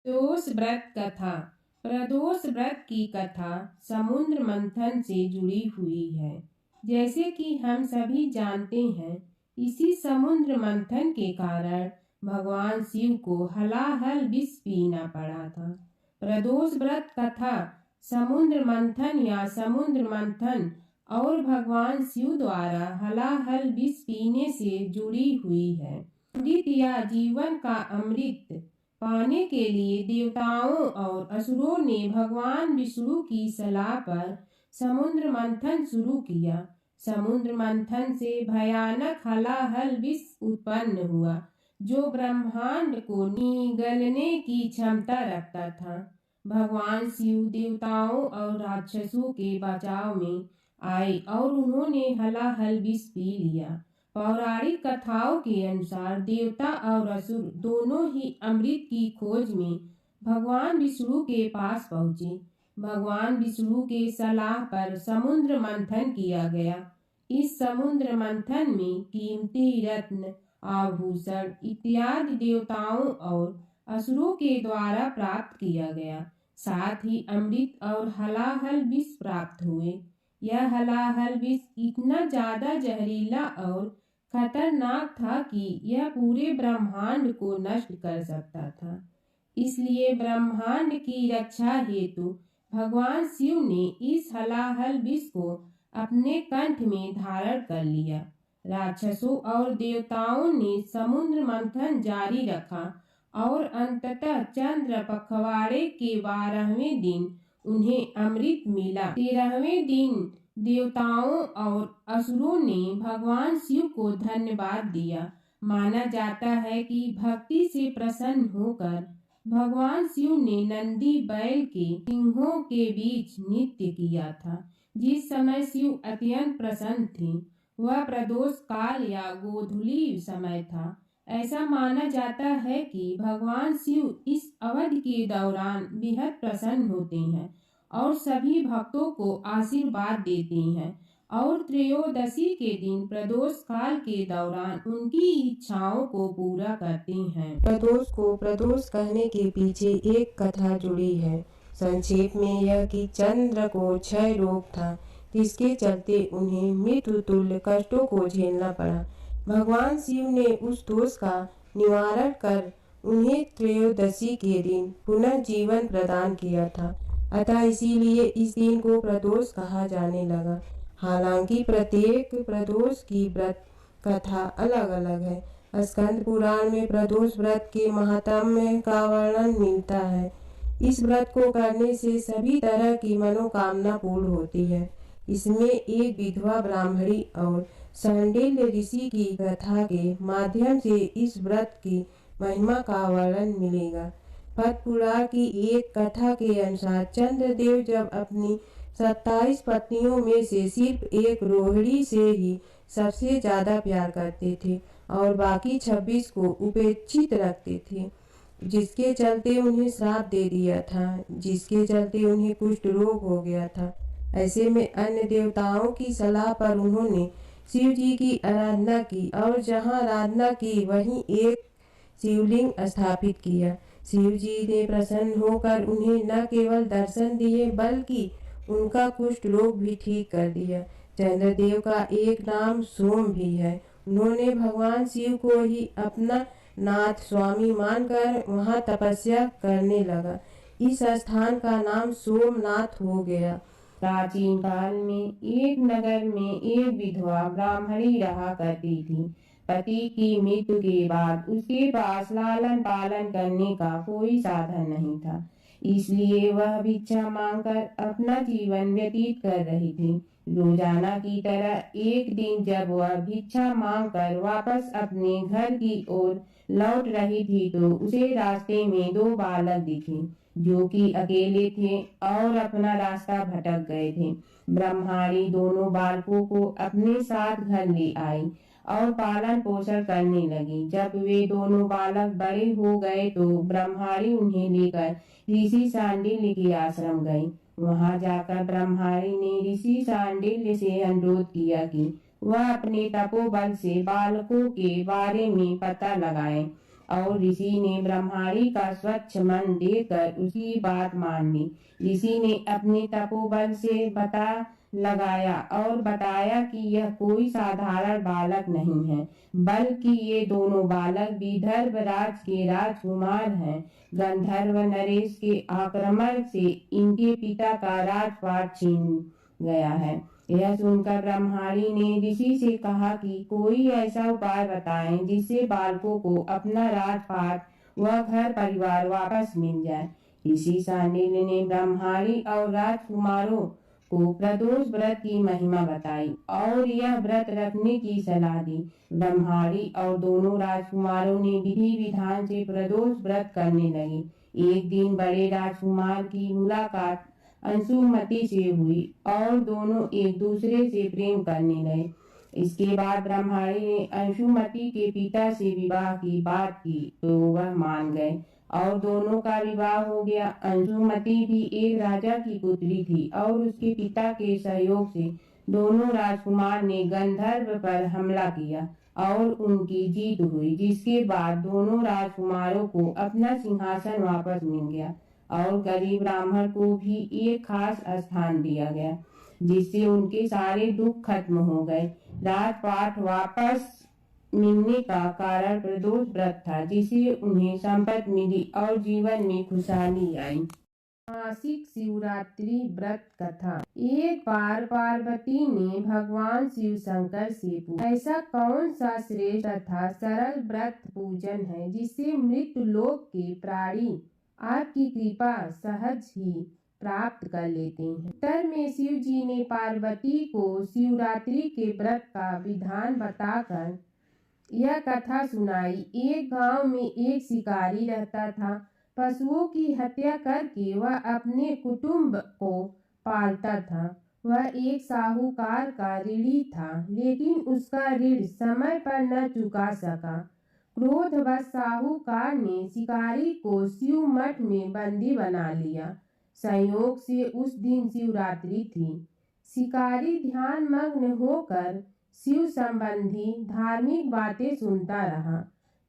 प्रदोष व्रत कथा। प्रदोष व्रत की कथा समुद्र मंथन से जुड़ी हुई है। जैसे कि हम सभी जानते हैं, इसी समुद्र मंथन के कारण भगवान शिव को हलाहल विष पीना पड़ा था। प्रदोष व्रत कथा समुद्र मंथन या समुद्र मंथन और भगवान शिव द्वारा हलाहल विष पीने से जुड़ी हुई है। अमृत या जीवन का अमृत पाने के लिए देवताओं और असुरों ने भगवान विष्णु की सलाह पर समुद्र मंथन शुरू किया। समुद्र मंथन से भयानक हलाहल विष उत्पन्न हुआ, जो ब्रह्मांड को निगलने की क्षमता रखता था। भगवान शिव देवताओं और राक्षसों के बचाव में आए और उन्होंने हलाहल विष पी लिया। पौराणिक कथाओं के अनुसार देवता और असुर दोनों ही अमृत की खोज में भगवान विष्णु के पास पहुँचे। भगवान विष्णु के सलाह पर समुद्र मंथन किया गया। इस समुद्र मंथन में कीमती रत्न, आभूषण इत्यादि देवताओं और असुरों के द्वारा प्राप्त किया गया। साथ ही अमृत और हलाहल विष प्राप्त हुए। यह हलाहल विष इतना ज्यादा जहरीला और खतरनाक था कि यह पूरे ब्रह्मांड को नष्ट कर सकता था। इसलिए ब्रह्मांड की रक्षा हेतु भगवान शिव ने इस हलाहल विष को अपने कंठ में धारण कर लिया। राक्षसों और देवताओं ने समुद्र मंथन जारी रखा और अंततः चंद्र पखवाड़े के 12वें दिन उन्हें अमृत मिला। 13वें दिन देवताओं और असुरों ने भगवान शिव को धन्यवाद दिया। माना जाता है कि भक्ति से प्रसन्न होकर भगवान शिव ने नंदी बैल के सिंहों के बीच नृत्य किया था। जिस समय शिव अत्यंत प्रसन्न थे, वह प्रदोष काल या गोधूली समय था। ऐसा माना जाता है कि भगवान शिव इस अवधि के दौरान बेहद प्रसन्न होते हैं और सभी भक्तों को आशीर्वाद देते हैं और त्रयोदशी के दिन प्रदोष काल के दौरान उनकी इच्छाओं को पूरा करते हैं। प्रदोष को प्रदोष कहने के पीछे एक कथा जुड़ी है। संक्षेप में यह कि चंद्र को क्षय रोग था, जिसके चलते उन्हें मृत्यु तुल्य कष्टों को झेलना पड़ा। भगवान शिव ने उस दोष का निवारण कर उन्हें त्रयोदशी के दिन पुनः जीवन प्रदान किया था। अतः इसीलिए इस दिन को प्रदोष कहा जाने लगा। हालांकि प्रत्येक प्रदोष की व्रत कथा अलग अलग है। स्कंद पुराण में प्रदोष व्रत के महात्म्य का वर्णन मिलता है। इस व्रत को करने से सभी तरह की मनोकामना पूर्ण होती है। इसमें एक विधवा ब्राह्मणी और शांडिल्य ऋषि की कथा के माध्यम से इस व्रत की महिमा का वर्णन मिलेगा। पद्म पुराण की एक कथा के अनुसार चंद्रदेव जब अपनी 27 पत्नियों में से सिर्फ एक रोहिणी से ही सबसे ज्यादा प्यार करते थे और बाकी 26 को उपेक्षित रखते थे, जिसके चलते उन्हें श्राप दे दिया था, जिसके चलते उन्हें कुष्ठ रोग हो गया था। ऐसे में अन्य देवताओं की सलाह पर उन्होंने शिव जी की आराधना की और जहाँ आराधना की वहीं एक शिवलिंग स्थापित किया। शिव जी ने प्रसन्न होकर उन्हें न केवल दर्शन दिए बल्कि उनका कुष्ठ रोग भी ठीक कर दिया। चंद्रदेव का एक नाम सोम भी है। उन्होंने भगवान शिव को ही अपना नाथ स्वामी मानकर वहां तपस्या करने लगा। इस स्थान का नाम सोमनाथ हो गया। प्राचीन काल में एक नगर में एक विधवा ब्राह्मणी रहा करती थी। पति की मृत्यु के बाद उसके पास लालन पालन करने का कोई साधन नहीं था, इसलिए वह भिक्षा मांगकर अपना जीवन व्यतीत कर रही थी। रोजाना की तरह एक दिन जब वह भिक्षा मांगकर वापस अपने घर की ओर लौट रही थी, तो उसे रास्ते में 2 बालक दिखे, जो कि अकेले थे और अपना रास्ता भटक गए थे। ब्रह्माणी दोनों बालकों को अपने साथ घर ले आई और पालन पोषण करने लगी। जब वे दोनों बालक बड़े हो गए तो ब्रह्माणी उन्हें लेकर ऋषि शांडिल्य के आश्रम गई। वहां जाकर ब्रह्माणी ने ऋषि शांडिल्य से अनुरोध किया कि वह अपने तपोबल से बालकों के बारे में पता लगाए और ऋषि ने ब्रह्माणी का स्वच्छ मन देखकर उसकी बात मान ली। ऋषि ने अपने तपोबल से पता लगाया और बताया कि यह कोई साधारण बालक नहीं है, बल्कि ये दोनों बालक विदर्भ राज के राजकुमार हैं। गंधर्व नरेश के आक्रमण से इनके पिता का राजपाट छीन गया है। यह सुनकर ब्रह्माणी ने ऋषि से कहा कि कोई ऐसा उपाय बताएं जिससे बालकों को अपना राजपाट व घर परिवार वापस मिल जाए। ऋषि शांडिल ने ब्रह्माणी और राजकुमारों को प्रदोष व्रत की महिमा बताई और यह व्रत रखने की सलाह दी। ब्रह्माणी और दोनों राजकुमारों ने विधि विधान से प्रदोष व्रत करने लगे। एक दिन बड़े राजकुमार की मुलाकात अंशुमति से हुई और दोनों एक दूसरे से प्रेम करने लगे। इसके बाद ब्रह्माणी ने अंशुमति के पिता से विवाह की बात की तो वह मान गए और दोनों का विवाह हो गया। अंशुमति भी एक राजा की पुत्री थी और उसके पिता के सहयोग से दोनों राजकुमार ने गंधर्व पर हमला किया और उनकी जीत हुई, जिसके बाद दोनों राजकुमारों को अपना सिंहासन वापस मिल गया और गरीब ब्राह्मण को भी एक खास स्थान दिया गया, जिससे उनके सारे दुख खत्म हो गए। राजपाट वापस मिलने का कारण प्रदोष व्रत था, जिसे उन्हें संपत्ति मिली और जीवन में खुशहाली आई। मासिक शिवरात्रि व्रत कथा। एक बार पार्वती ने भगवान शिव शंकर से पूछा, ऐसा कौन सा श्रेष्ठ तथा सरल व्रत पूजन है जिससे मृत्यु लोक के प्राणी आपकी कृपा सहज ही प्राप्त कर लेते हैं। उत्तर में शिव जी ने पार्वती को शिवरात्रि के व्रत का विधान बताकर यह कथा सुनाई। एक गांव में एक शिकारी रहता था। पशुओं की हत्या करके वह अपने कुटुंब को पालता था। वह एक साहूकार का ऋणी था, लेकिन उसका ऋण समय पर न चुका सका। क्रोधवश साहूकार ने शिकारी को शिव मठ में बंदी बना लिया। संयोग से उस दिन शिवरात्रि थी। शिकारी ध्यान मग्न होकर शिव संबंधी धार्मिक बातें सुनता रहा।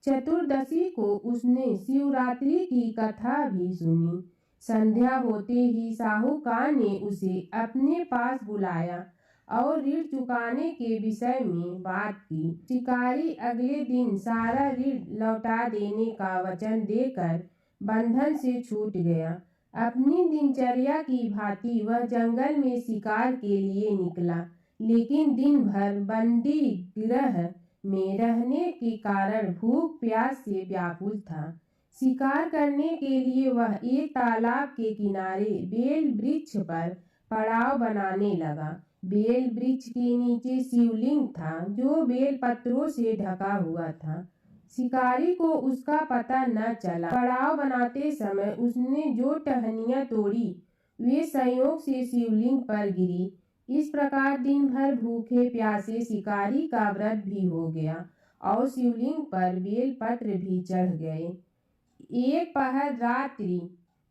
चतुर्दशी को उसने शिवरात्रि की कथा भी सुनी। संध्या होते ही साहूकार ने उसे अपने पास बुलाया और ऋण चुकाने के विषय में बात की। शिकारी अगले दिन सारा ऋण लौटा देने का वचन देकर बंधन से छूट गया। अपनी दिनचर्या की भांति वह जंगल में शिकार के लिए निकला, लेकिन दिन भर बंदी गृह में रहने के कारण भूख प्यास से व्याकुल था। शिकार करने के लिए वह एक तालाब के किनारे बेल वृक्ष पर पड़ाव बनाने लगा। बेल वृक्ष के नीचे शिवलिंग था, जो बेल पत्रों से ढका हुआ था। शिकारी को उसका पता न चला। पड़ाव बनाते समय उसने जो टहनियां तोड़ी वे संयोग से शिवलिंग पर गिरी। इस प्रकार दिन भर भूखे प्यासे शिकारी का व्रत भी हो गया और शिवलिंग पर बेल पत्र भी चढ़ गए। एक पहर रात्रि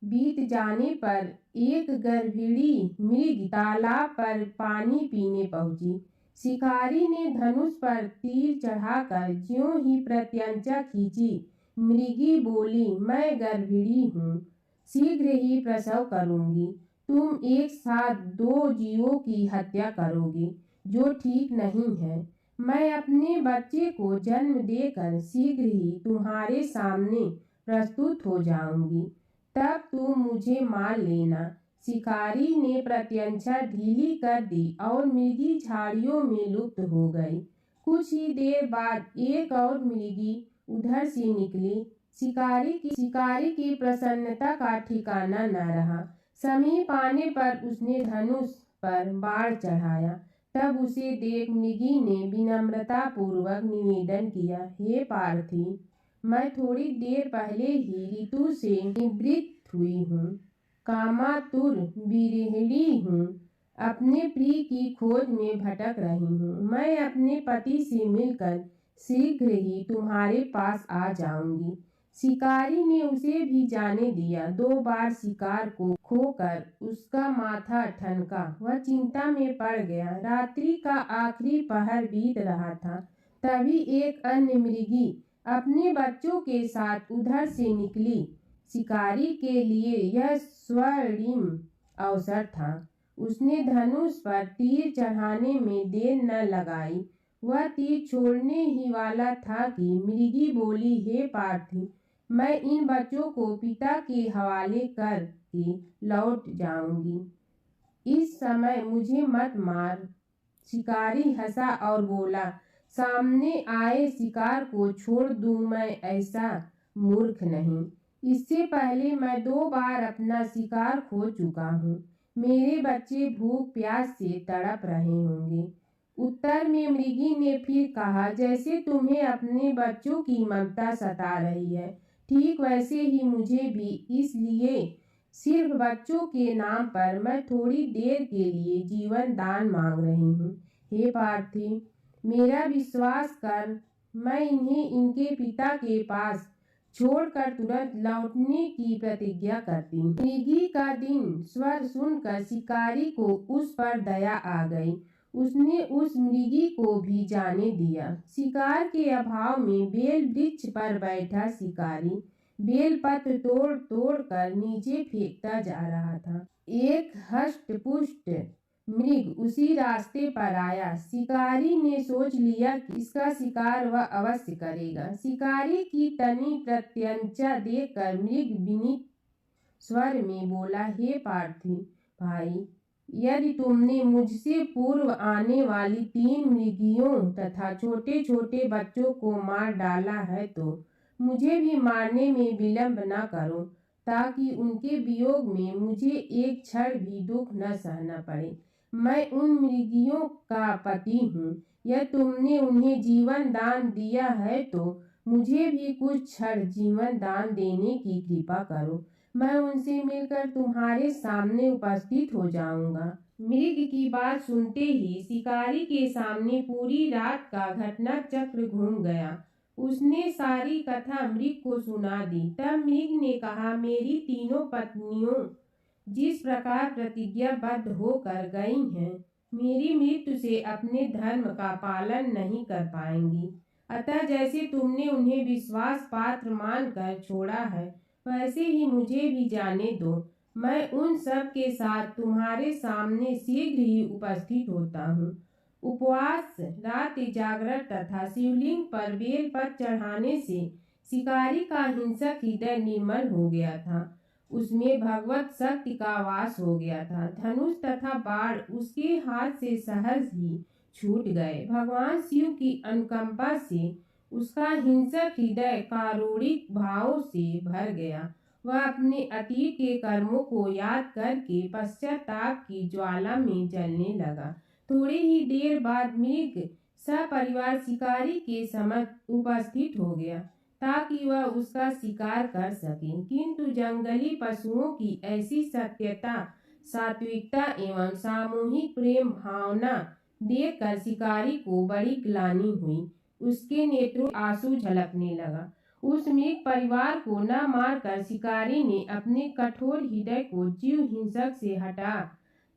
बीत जाने पर एक गर्भिणी मृग तालाब पर पानी पीने पहुंची। शिकारी ने धनुष पर तीर चढ़ाकर ज्यों ही प्रत्यंचा खींची, मृगी बोली, मैं गर्भिणी हूँ, शीघ्र ही प्रसव करूंगी। तुम एक साथ दो जीवों की हत्या करोगे, जो ठीक नहीं है। मैं अपने बच्चे को जन्म देकर शीघ्र ही तुम्हारे सामने प्रस्तुत हो जाऊंगी, तब तुम मुझे मार लेना। शिकारी ने प्रत्यंचा ढीली कर दी और मृगी झाड़ियों में लुप्त हो गई। कुछ ही देर बाद एक और मृगी उधर से निकली। शिकारी की प्रसन्नता का ठिकाना न रहा। समीप आने पर उसने धनुष पर बाण चढ़ाया। तब उसे देख मृगी ने विनम्रता पूर्वक निवेदन किया, हे पार्थी, मैं थोड़ी देर पहले ही ऋतु से निवृत्त हुई हूँ, कामातुर विरहिणी हूँ, अपने प्रिय की खोज में भटक रही हूँ। मैं अपने पति से मिलकर शीघ्र ही तुम्हारे पास आ जाऊंगी। शिकारी ने उसे भी जाने दिया। 2 बार शिकार को खोकर उसका माथा ठनका। वह चिंता में पड़ गया। रात्रि का आखिरी पहर बीत रहा था। तभी एक अन्य मृगी अपने बच्चों के साथ उधर से निकली। शिकारी के लिए यह स्वर्णिम अवसर था। उसने धनुष पर तीर चढ़ाने में देर न लगाई। वह तीर छोड़ने ही वाला था कि मृगी बोली, हे पार्थिव, मैं इन बच्चों को पिता के हवाले कर के लौट जाऊंगी। इस समय मुझे मत मार। शिकारी हंसा और बोला, सामने आए शिकार को छोड़ दूं मैं ऐसा मूर्ख नहीं। इससे पहले मैं 2 बार अपना शिकार खो चुका हूँ। मेरे बच्चे भूख प्यास से तड़प रहे होंगे। उत्तर में मृगी ने फिर कहा, जैसे तुम्हें अपने बच्चों की ममता सता रही है, ठीक वैसे ही मुझे भी। इसलिए सिर्फ बच्चों के नाम पर मैं थोड़ी देर के लिए जीवन दान मांग रही हूँ। हे पार्थिव, मेरा विश्वास कर, मैं इन्हें इनके पिता के पास छोड़कर तुरंत लौटने की प्रतिज्ञा करती हूँ। मृगी का दिन स्वर सुनकर शिकारी को उस पर दया आ गई। उसने उस मृगी को भी जाने दिया। शिकार के अभाव में बेल वृक्ष पर बैठा शिकारी बेल पत्र तोड़ तोड़ कर नीचे फेंकता जा रहा था। एक हष्ट पुष्ट मृग उसी रास्ते पर आया। शिकारी ने सोच लिया कि इसका शिकार वह अवश्य करेगा। शिकारी की तनी प्रत्यंचा देखकर मृग विनीत स्वर में बोला, हे पार्थिव भाई, यदि तुमने मुझसे पूर्व आने वाली 3 मृगियों तथा छोटे छोटे बच्चों को मार डाला है तो मुझे भी मारने में विलंब न करो, ताकि उनके वियोग में मुझे एक क्षण भी दुख न सहना पड़े। मैं उन मृगियों का पति हूँ। यह तुमने उन्हें जीवन दान दिया है तो मुझे भी कुछ क्षण जीवन दान देने की कृपा करो। मैं उनसे मिलकर तुम्हारे सामने उपस्थित हो जाऊंगा। मृग की बात सुनते ही शिकारी के सामने पूरी रात का घटना चक्र घूम गया। उसने सारी कथा मृग को सुना दी। तब मृग ने कहा, मेरी तीनों पत्नियों जिस प्रकार प्रतिज्ञाबद्ध होकर गई हैं, मेरी मृत्यु से अपने धर्म का पालन नहीं कर पाएंगी। अतः जैसे तुमने उन्हें विश्वास पात्र मानकर छोड़ा है, वैसे ही मुझे भी जाने दो। मैं उन सब के साथ तुम्हारे सामने शीघ्र ही उपस्थित होता हूँ। उपवास, रात जागरण तथा शिवलिंग पर बेल पत्र चढ़ाने से शिकारी का हिंसक हृदय निर्मल हो गया था। उसमें भगवत शक्ति का वास हो गया था। धनुष तथा बाण उसके हाथ से सहज ही छूट गए। भगवान शिव की अनुकंपा से उसका हिंसक हृदय कारुणिक भाव से भर गया। वह अपने अतीत के कर्मों को याद करके पश्चाताप की ज्वाला में जलने लगा। थोड़ी ही देर बाद मृग सपरिवार शिकारी के समक्ष उपस्थित हो गया, ताकि वह उसका शिकार कर सके। किंतु जंगली पशुओं की ऐसी सत्यता, सात्विकता एवं सामूहिक प्रेम भावना देखकर शिकारी को बड़ी ग्लानि हुई। उसके नेत्रों आंसू झलकने लगा। उस मृग परिवार को न मारकर शिकारी ने अपने कठोर हृदय को जीव हिंसक से हटा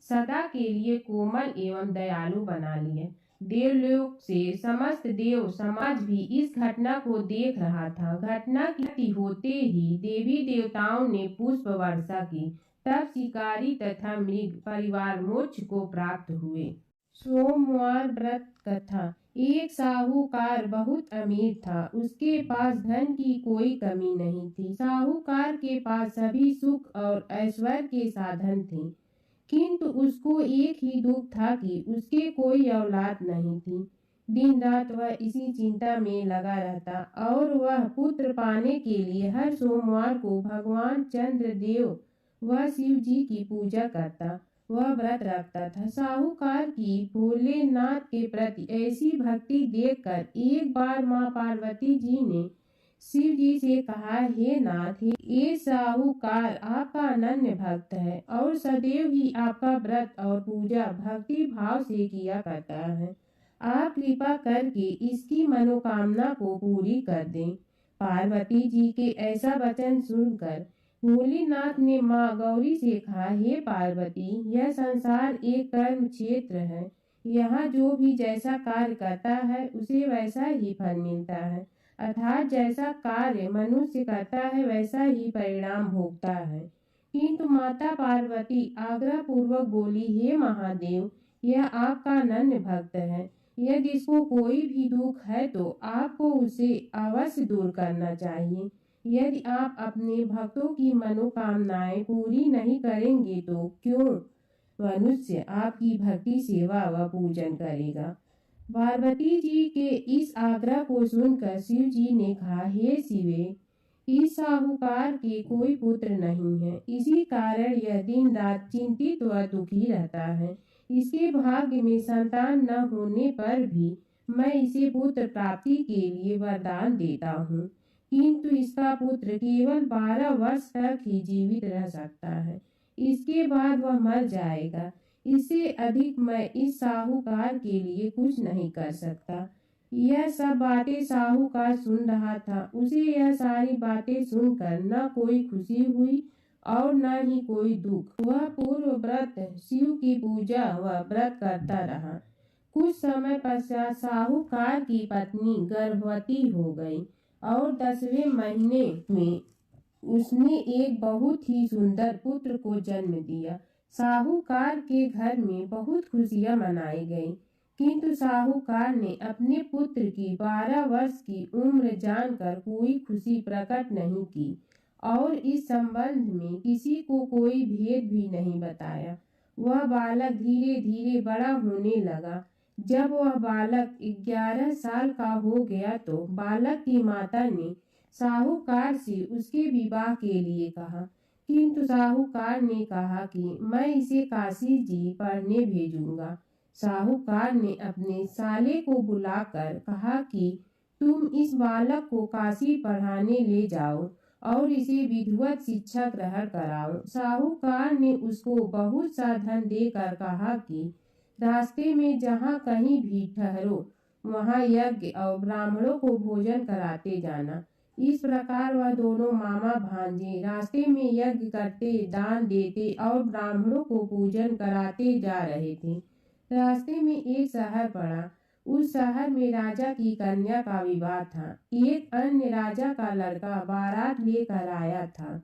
सदा के लिए कोमल एवं दयालु बना लिया। देवलोक से समस्त देव समाज भी इस घटना को देख रहा था। घटना की होते ही देवी देवताओं ने पुष्प वर्षा की। तब शिकारी तथा मृग परिवार मोक्ष को प्राप्त हुए। सोमवार व्रत कथा। एक साहूकार बहुत अमीर था। उसके पास धन की कोई कमी नहीं थी। साहूकार के पास सभी सुख और ऐश्वर्य के साधन थे, किंतु उसको एक ही दुख था कि उसके कोई औलाद नहीं थी। दिन रात वह इसी चिंता में लगा रहता और वह पुत्र पाने के लिए हर सोमवार को भगवान चंद्रदेव व शिव जी की पूजा करता। वह व्रत रखता था। साहूकार की भोलेनाथ के प्रति ऐसी भक्ति देखकर एक बार माँ पार्वती जी ने शिव जी से कहा, हे नाथ, ये साहूकार आपका अनन्य भक्त है और सदैव ही आपका व्रत और पूजा भक्ति भाव से किया करता है। आप कृपा करके इसकी मनोकामना को पूरी कर दें। पार्वती जी के ऐसा वचन सुनकर भोलेनाथ ने माँ गौरी से कहा, हे पार्वती, यह संसार एक कर्म क्षेत्र है। यहाँ जो भी जैसा कार्य करता है उसे वैसा ही फल मिलता है। अर्थात जैसा कार्य मनुष्य करता है वैसा ही परिणाम भोगता है। किंतु माता पार्वती आग्रह पूर्वक बोली, हे महादेव, यह आपका अनन्य भक्त है। यदि इसको कोई भी दुख है तो आपको उसे अवश्य दूर करना चाहिए। यदि आप अपने भक्तों की मनोकामनाएं पूरी नहीं करेंगे तो क्यों मनुष्य आपकी भक्ति सेवा व पूजन करेगा। पार्वती जी के इस आग्रह को सुनकर शिव जी ने कहा, हे शिवे, इस साहूकार के कोई पुत्र नहीं है, इसी कारण यह दिन रात चिंतित व दुखी रहता है। इसके भाग्य में संतान न होने पर भी मैं इसे पुत्र प्राप्ति के लिए वरदान देता हूँ, किंतु इसका पुत्र केवल 12 वर्ष तक ही जीवित रह सकता है, इसके बाद वह मर जाएगा। इससे अधिक मैं इस साहूकार के लिए कुछ नहीं कर सकता। यह सब बातें साहूकार सुन रहा था। उसे यह सारी बातें सुनकर न कोई खुशी हुई और न ही कोई दुख। वह पूर्व व्रत शिव की पूजा व व्रत करता रहा। कुछ समय पश्चात साहूकार की पत्नी गर्भवती हो गई और 10वें महीने में उसने एक बहुत ही सुंदर पुत्र को जन्म दिया। साहूकार के घर में बहुत खुशियां मनाई गई, किंतु साहूकार ने अपने पुत्र की 12 वर्ष की उम्र जानकर कोई खुशी प्रकट नहीं की और इस संबंध में किसी को कोई भेद भी नहीं बताया। वह बालक धीरे धीरे बड़ा होने लगा। जब वह बालक 11 साल का हो गया तो बालक की माता ने साहूकार से उसके विवाह के लिए कहा, किंतु साहूकार ने कहा कि मैं इसे काशी जी पढ़ने भेजूंगा। साहूकार ने अपने साले को बुलाकर कहा कि तुम इस बालक को काशी पढ़ाने ले जाओ और इसे विधिवत शिक्षा ग्रहण कराओ। साहूकार ने उसको बहुत सा धन देकर कहा कि रास्ते में जहाँ कहीं भी ठहरो वहाँ यज्ञ और ब्राह्मणों को भोजन कराते जाना। इस प्रकार वह दोनों मामा भांजे रास्ते में यज्ञ करते, दान देते और ब्राह्मणों को पूजन कराते जा रहे थे। रास्ते में एक शहर पड़ा। उस शहर में राजा की कन्या का विवाह था। एक अन्य राजा का लड़का बारात लेकर आया था,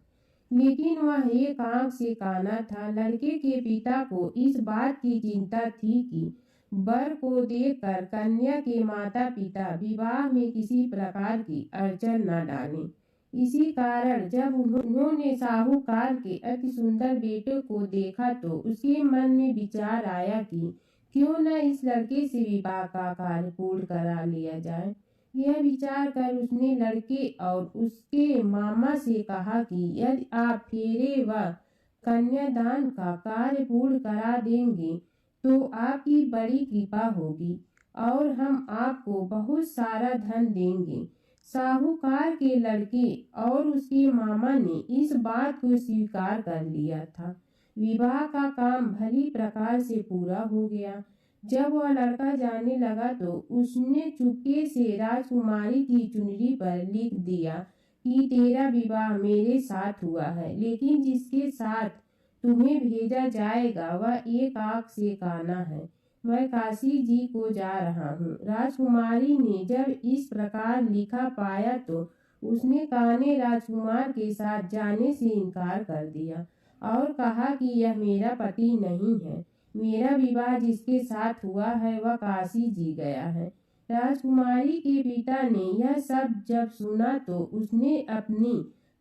लेकिन वह एक आंख से काना था। लड़के के पिता को इस बात की चिंता थी कि वर को देखकर कन्या के माता पिता विवाह में किसी प्रकार की अड़चन न डालें। इसी कारण जब उन्होंने साहूकार के अति सुंदर बेटे को देखा तो उसके मन में विचार आया कि क्यों न इस लड़के से विवाह का कार्य पूर्ण करा लिया जाए। यह विचार कर उसने लड़के और उसके मामा से कहा कि यदि आप फेरे व कन्यादान का कार्य पूर्ण करा देंगे तो आपकी बड़ी कृपा होगी और हम आपको बहुत सारा धन देंगे। साहूकार के लड़के और उसके मामा ने इस बात को स्वीकार कर लिया था। विवाह का काम भली प्रकार से पूरा हो गया। जब वह लड़का जाने लगा तो उसने चुपके से राजकुमारी की चुनरी पर लिख दिया कि तेरा विवाह मेरे साथ हुआ है, लेकिन जिसके साथ तुम्हें भेजा जाएगा वह एक आंख से काना है। मैं काशी जी को जा रहा हूँ। राजकुमारी ने जब इस प्रकार लिखा पाया तो उसने काने राजकुमार के साथ जाने से इनकार कर दिया और कहा कि यह मेरा पति नहीं है। मेरा विवाह जिसके साथ हुआ है वह काशी जी गया है। राजकुमारी के पिता ने यह सब जब सुना तो उसने अपनी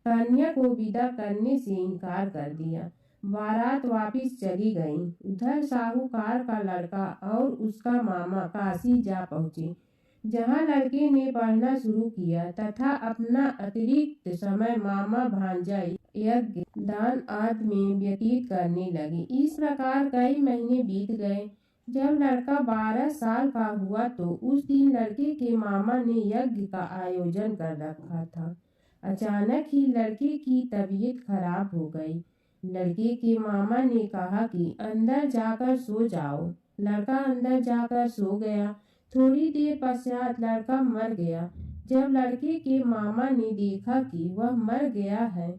कन्या को विदा करने से इनकार कर दिया। बारात वापिस चली गई। उधर साहूकार का लड़का और उसका मामा काशी जा पहुँचे, जहाँ लड़के ने पढ़ना शुरू किया तथा अपना अतिरिक्त समय मामा भांजा यज्ञ दान आदि में व्यतीत करने लगे। इस प्रकार कई महीने बीत गए। जब लड़का 12 साल का हुआ तो उस दिन लड़के के मामा ने यज्ञ का आयोजन कर रखा था। अचानक ही लड़के की तबीयत खराब हो गई। लड़के के मामा ने कहा कि अंदर जाकर सो जाओ। लड़का अंदर जाकर सो गया। थोड़ी देर पश्चात लड़का मर गया। जब लड़के के मामा ने देखा कि वह मर गया है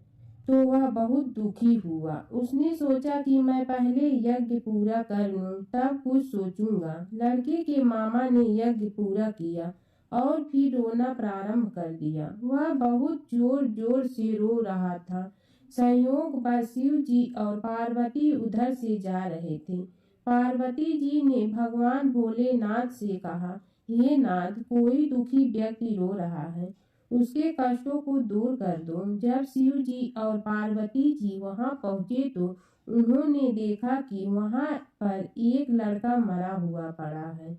तो वह बहुत दुखी हुआ। उसने सोचा कि मैं पहले यज्ञ पूरा कर लूं, तब कुछ सोचूंगा। लड़के के मामा ने यज्ञ पूरा किया और फिर रोना प्रारंभ कर दिया। वह बहुत जोर जोर से रो रहा था। संयोगवश शिव जी और पार्वती उधर से जा रहे थे। पार्वती जी ने भगवान भोलेनाथ से कहा, हे नाथ, कोई दुखी व्यक्ति रो रहा है, उसके कष्टों को दूर कर दो। जब शिव जी और पार्वती जी वहां पहुंचे तो उन्होंने देखा कि वहां पर एक लड़का मरा हुआ पड़ा है।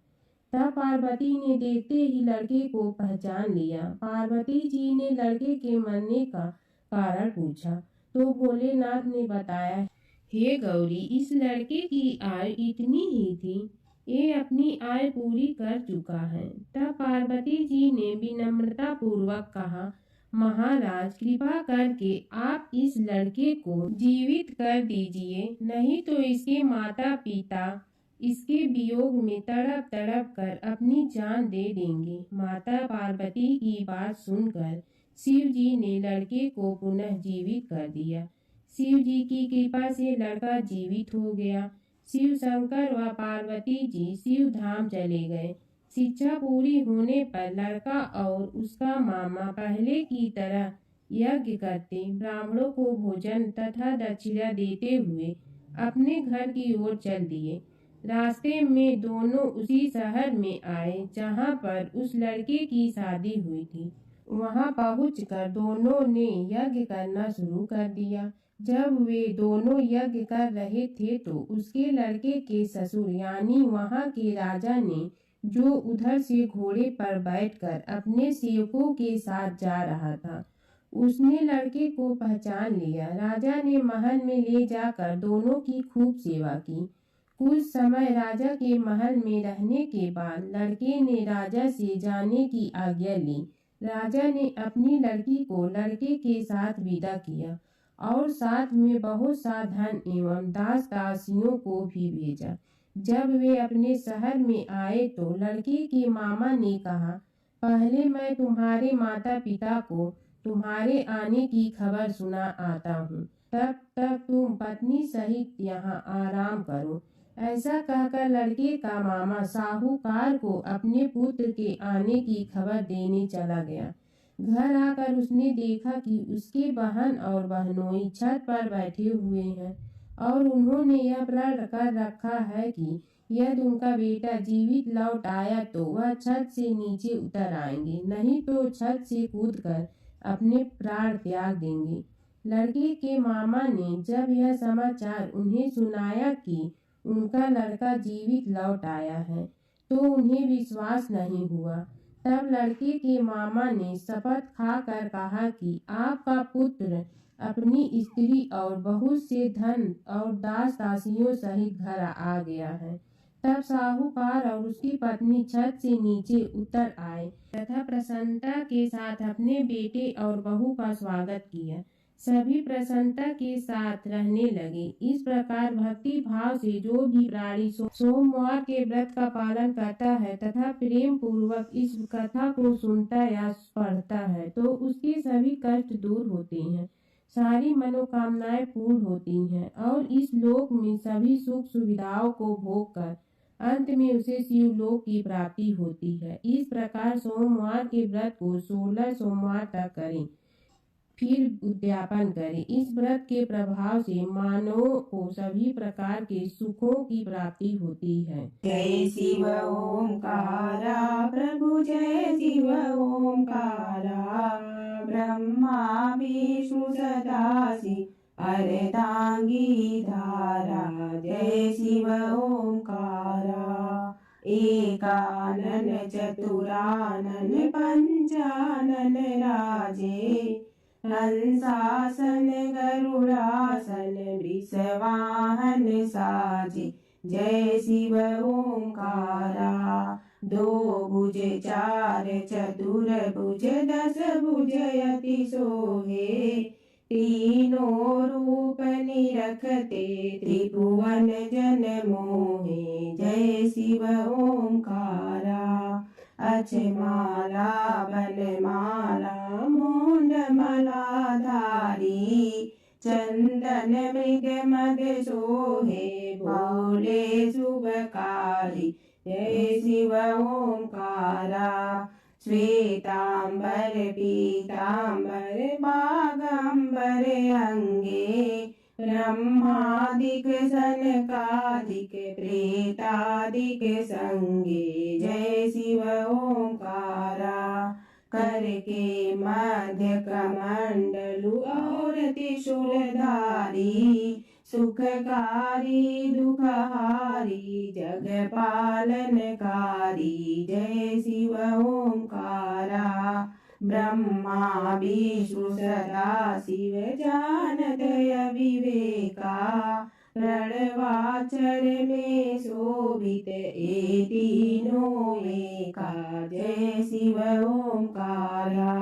तब पार्वती ने देखते ही लड़के को पहचान लिया। पार्वती जी ने लड़के के मरने का कारण पूछा तो भोलेनाथ ने बताया, हे गौरी, इस लड़के की आयु इतनी ही थी, ये अपनी आयु पूरी कर चुका है। तब पार्वती जी ने विनम्रता पूर्वक कहा, महाराज, कृपा करके आप इस लड़के को जीवित कर दीजिए, नहीं तो इसके माता पिता इसके वियोग में तड़प तड़प कर अपनी जान दे देंगे। माता पार्वती की बात सुनकर शिव जी ने लड़के को पुनः जीवित कर दिया। शिव जी की कृपा से लड़का जीवित हो गया। शिव शंकर व पार्वती जी शिव धाम चले गए। शिक्षा पूरी होने पर लड़का और उसका मामा पहले की तरह यज्ञ करते, ब्राह्मणों को भोजन तथा दक्षिणा देते हुए अपने घर की ओर चल दिए। रास्ते में दोनों उसी शहर में आए जहां पर उस लड़के की शादी हुई थी। वहां पहुंचकर दोनों ने यज्ञ करना शुरू कर दिया। जब वे दोनों यज्ञ कर रहे थे तो उसके लड़के के ससुर यानी वहां के राजा ने, जो उधर से घोड़े पर बैठकर अपने सेवकों के साथ जा रहा था, उसने लड़के को पहचान लिया। राजा ने महल में ले जाकर दोनों की खूब सेवा की। कुछ समय राजा के महल में रहने के बाद लड़के ने राजा से जाने की आज्ञा ली। राजा ने अपनी लड़की को लड़के के साथ विदा किया और साथ में बहुत सा धन एवं दास दासियों को भी भेजा। जब वे अपने शहर में आए तो लड़के के मामा ने कहा, पहले मैं तुम्हारे माता पिता को तुम्हारे आने की खबर सुना आता हूँ, तब तक तुम पत्नी सहित यहाँ आराम करो। ऐसा कहकर लड़के का मामा साहूकार को अपने पुत्र के आने की खबर देने चला गया। घर आकर उसने देखा कि उसके बहन और बहनोई छत पर बैठे हुए हैं और उन्होंने यह प्रण कर रखा है कि यदि उनका बेटा जीवित लौट आया तो वह छत से नीचे उतर आएंगे, नहीं तो छत से कूदकर अपने प्राण त्याग देंगे। लड़के के मामा ने जब यह समाचार उन्हें सुनाया कि उनका लड़का जीवित लौट आया है तो उन्हें विश्वास नहीं हुआ। तब लड़के के मामा ने शपथ खाकर कहा कि आपका पुत्र अपनी स्त्री और बहुत से धन और दास दासियों सहित घर आ गया है। तब साहूकार और उसकी पत्नी छत से नीचे उतर आए तथा प्रसन्नता के साथ अपने बेटे और बहू का स्वागत किया। सभी प्रसन्नता के साथ रहने लगे। इस प्रकार भक्ति भाव से जो भी प्राणी सोमवार के व्रत का पालन करता है तथा प्रेम पूर्वक इस कथा को सुनता या पढ़ता है तो उसके सभी कष्ट दूर होते हैं, सारी मनोकामनाएं पूर्ण होती हैं और इस लोक में सभी सुख सुविधाओं को भोग कर अंत में उसे शिवलोक की प्राप्ति होती है। इस प्रकार सोमवार के व्रत को 16 सोमवार तक करें, फिर उद्यापन करें। इस व्रत के प्रभाव से मानवों को सभी प्रकार के सुखों की प्राप्ति होती है। जय शिव ओंकारा प्रभु, जय शिव ओंकारा, ब्रह्मा विष्णु सदाशिव अर्धांगी धारा। जय शिव ओंकारा, एकानन चतुरानन पंचानन राजे, हंसासन गरुड़ासन वृषवाहन साजे। जय शिव ओंकारा, दो भुज चार चतुर भुज दस भुज अति सोहे, तीनों रूप निरखते त्रिभुवन जन मोहे। जय शिव ओंकारा, अक्षमाला बनमाला मुंडमाला धारी, चंदन मृग मद सोहे भोले शुभकारी। जय शिव ओंकारा, श्वेतांबर पीतांबर बागंबर अंगे ब्रह्मादिक सनकादिक प्रेतादिक संगे जय शिव ओंकारा करके मध्य कमंडलु और त्रिशूलधारी सुखकारी दुखहारी जग पालनकारी जय शिव ओंकारा ब्रह्मा विष्णु सदा शिव जानत अविवेका प्रणवाचर में शोभित ए तीनों एका जय शिव ओंकारा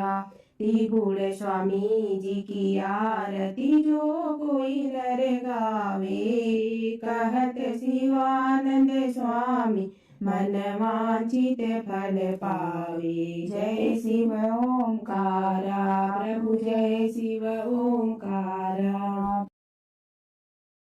त्रिगुण स्वामी जी की आरती जो कोई नर गावे कहत शिवानंद स्वामी मन वांछित फल पावे जय शिव ओंकारा प्रभु जय शिव ओंकारा।